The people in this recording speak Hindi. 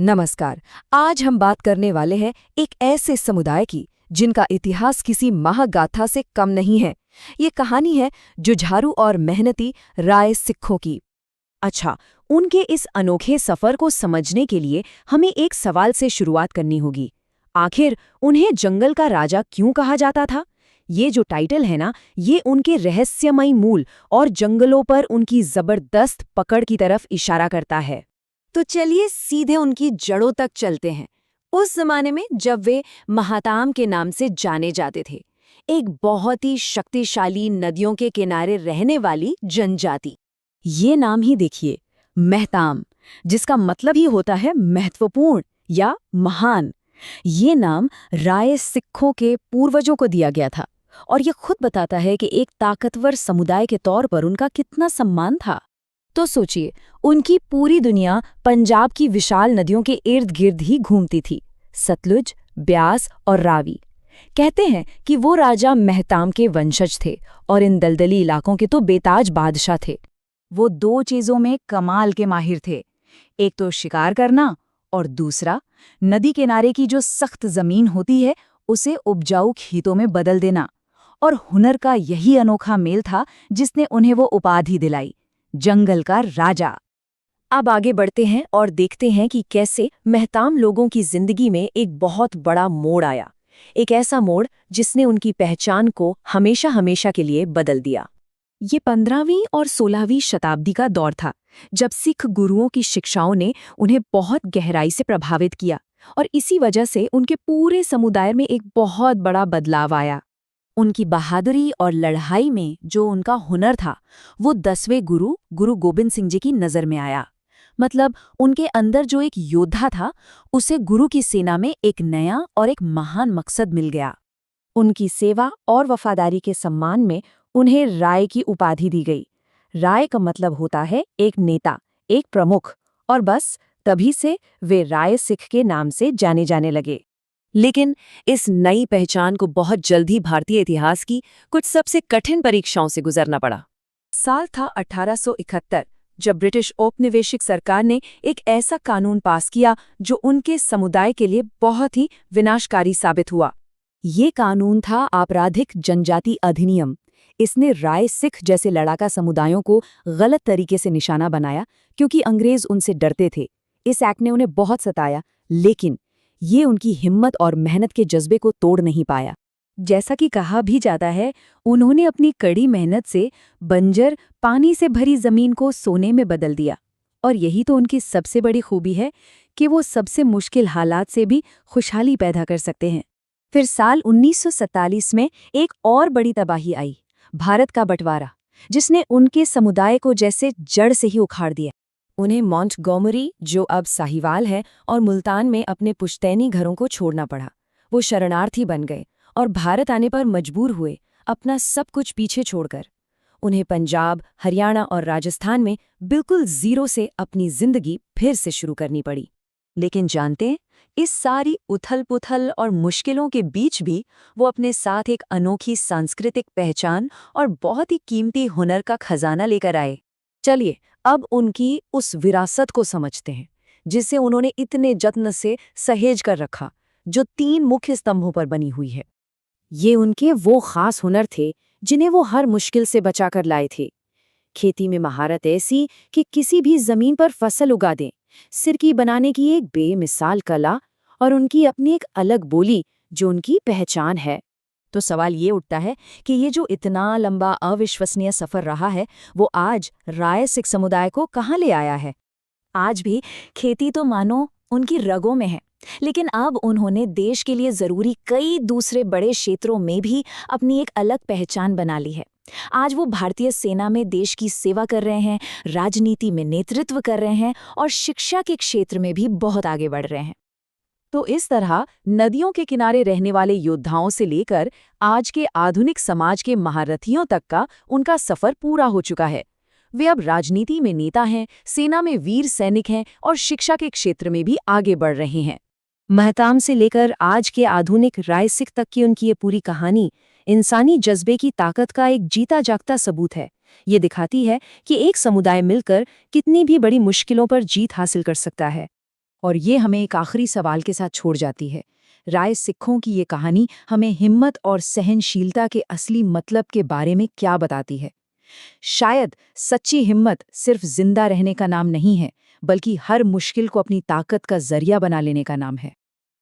नमस्कार। आज हम बात करने वाले हैं एक ऐसे समुदाय की जिनका इतिहास किसी महागाथा से कम नहीं है। ये कहानी है जुझारू और मेहनती राय सिखों की। अच्छा, उनके इस अनोखे सफर को समझने के लिए हमें एक सवाल से शुरुआत करनी होगी। आखिर उन्हें जंगल का राजा क्यों कहा जाता था? ये जो टाइटल है ना, ये उनके रहस्यमयी मूल और जंगलों पर उनकी जबरदस्त पकड़ की तरफ इशारा करता है। तो चलिए सीधे उनकी जड़ों तक चलते हैं। उस जमाने में जब वे महाताम के नाम से जाने जाते थे, एक बहुत ही शक्तिशाली नदियों के किनारे रहने वाली जनजाति। ये नाम ही देखिए, महताम, जिसका मतलब ही होता है महत्वपूर्ण या महान। ये नाम राय सिखों के पूर्वजों को दिया गया था और ये खुद बताता है कि एक ताकतवर समुदाय के तौर पर उनका कितना सम्मान था। तो सोचिए, उनकी पूरी दुनिया पंजाब की विशाल नदियों के इर्द गिर्द ही घूमती थी, सतलुज, ब्यास और रावी। कहते हैं कि वो राजा महताम के वंशज थे और इन दलदली इलाकों के तो बेताज बादशाह थे। वो दो चीजों में कमाल के माहिर थे, एक तो शिकार करना और दूसरा नदी किनारे की जो सख्त जमीन होती है उसे उपजाऊ खेतों में बदल देना। और हुनर का यही अनोखा मेल था जिसने उन्हें वो उपाधि दिलाई, जंगल का राजा। अब आगे बढ़ते हैं और देखते हैं कि कैसे महताम लोगों की जिंदगी में एक बहुत बड़ा मोड़ आया। एक ऐसा मोड़ जिसने उनकी पहचान को हमेशा हमेशा के लिए बदल दिया। ये 15वीं और 16वीं शताब्दी का दौर था, जब सिख गुरुओं की शिक्षाओं ने उन्हें बहुत गहराई से प्रभावित किया और इसी वजह से उनके पूरे समुदाय में एक बहुत बड़ा बदलाव आया। उनकी बहादुरी और लड़ाई में जो उनका हुनर था, वो 10वें गुरु गोबिंद सिंह जी की नज़र में आया। मतलब उनके अंदर जो एक योद्धा था, उसे गुरु की सेना में एक नया और एक महान मकसद मिल गया। उनकी सेवा और वफादारी के सम्मान में उन्हें राय की उपाधि दी गई। राय का मतलब होता है एक नेता, एक प्रमुख, और बस तभी से वे राय सिख के नाम से जाने जाने लगे। लेकिन इस नई पहचान को बहुत जल्द ही भारतीय इतिहास की कुछ सबसे कठिन परीक्षाओं से गुजरना पड़ा। साल था 1871, जब ब्रिटिश औपनिवेशिक सरकार ने एक ऐसा कानून पास किया जो उनके समुदाय के लिए बहुत ही विनाशकारी साबित हुआ। ये कानून था आपराधिक जनजाति अधिनियम। इसने राय सिख जैसे लड़ाका समुदायों को गलत तरीके से निशाना बनाया, क्योंकि अंग्रेज उनसे डरते थे। इस एक्ट ने उन्हें बहुत सताया, लेकिन ये उनकी हिम्मत और मेहनत के जज्बे को तोड़ नहीं पाया। जैसा कि कहा भी जाता है, उन्होंने अपनी कड़ी मेहनत से बंजर पानी से भरी जमीन को सोने में बदल दिया। और यही तो उनकी सबसे बड़ी खूबी है कि वो सबसे मुश्किल हालात से भी खुशहाली पैदा कर सकते हैं। फिर साल 1947 में एक और बड़ी तबाही आई, भारत का बंटवारा, जिसने उनके समुदाय को जैसे जड़ से ही उखाड़ दिया। उन्हें मॉन्टगोमरी, जो अब साहिवाल है, और मुल्तान में अपने पुश्तैनी घरों को छोड़ना पड़ा। वो शरणार्थी बन गए और भारत आने पर मजबूर हुए, अपना सब कुछ पीछे छोड़कर। उन्हें पंजाब, हरियाणा और राजस्थान में बिल्कुल जीरो से अपनी जिंदगी फिर से शुरू करनी पड़ी। लेकिन जानते हैं, इस सारी उथल-पुथल और मुश्किलों के बीच भी वो अपने साथ एक अनोखी सांस्कृतिक पहचान और बहुत ही कीमती हुनर का खजाना लेकर आए। चलिए अब उनकी उस विरासत को समझते हैं, जिसे उन्होंने इतने जत्न से सहेज कर रखा, जो 3 मुख्य स्तंभों पर बनी हुई है। ये उनके वो खास हुनर थे जिन्हें वो हर मुश्किल से बचाकर लाए थे। खेती में महारत ऐसी कि किसी भी जमीन पर फसल उगा दें, सिरकी बनाने की एक बेमिसाल कला, और उनकी अपनी एक अलग बोली जो उनकी पहचान है। तो सवाल ये उठता है कि ये जो इतना लंबा अविश्वसनीय सफर रहा है, वो आज राय सिख समुदाय को कहाँ ले आया है। आज भी खेती तो मानो उनकी रगों में है, लेकिन अब उन्होंने देश के लिए जरूरी कई दूसरे बड़े क्षेत्रों में भी अपनी एक अलग पहचान बना ली है। आज वो भारतीय सेना में देश की सेवा कर रहे हैं, राजनीति में नेतृत्व कर रहे हैं और शिक्षा के क्षेत्र में भी बहुत आगे बढ़ रहे हैं। तो इस तरह नदियों के किनारे रहने वाले योद्धाओं से लेकर आज के आधुनिक समाज के महारथियों तक का उनका सफर पूरा हो चुका है। वे अब राजनीति में नेता हैं, सेना में वीर सैनिक हैं और शिक्षा के क्षेत्र में भी आगे बढ़ रहे हैं। महताम से लेकर आज के आधुनिक राय सिख तक की उनकी ये पूरी कहानी इंसानी जज्बे की ताकत का एक जीता जागता सबूत है। ये दिखाती है कि एक समुदाय मिलकर कितनी भी बड़ी मुश्किलों पर जीत हासिल कर सकता है। और ये हमें एक आखिरी सवाल के साथ छोड़ जाती है। राय सिखों की ये कहानी हमें हिम्मत और सहनशीलता के असली मतलब के बारे में क्या बताती है? शायद सच्ची हिम्मत सिर्फ जिंदा रहने का नाम नहीं है, बल्कि हर मुश्किल को अपनी ताकत का जरिया बना लेने का नाम है।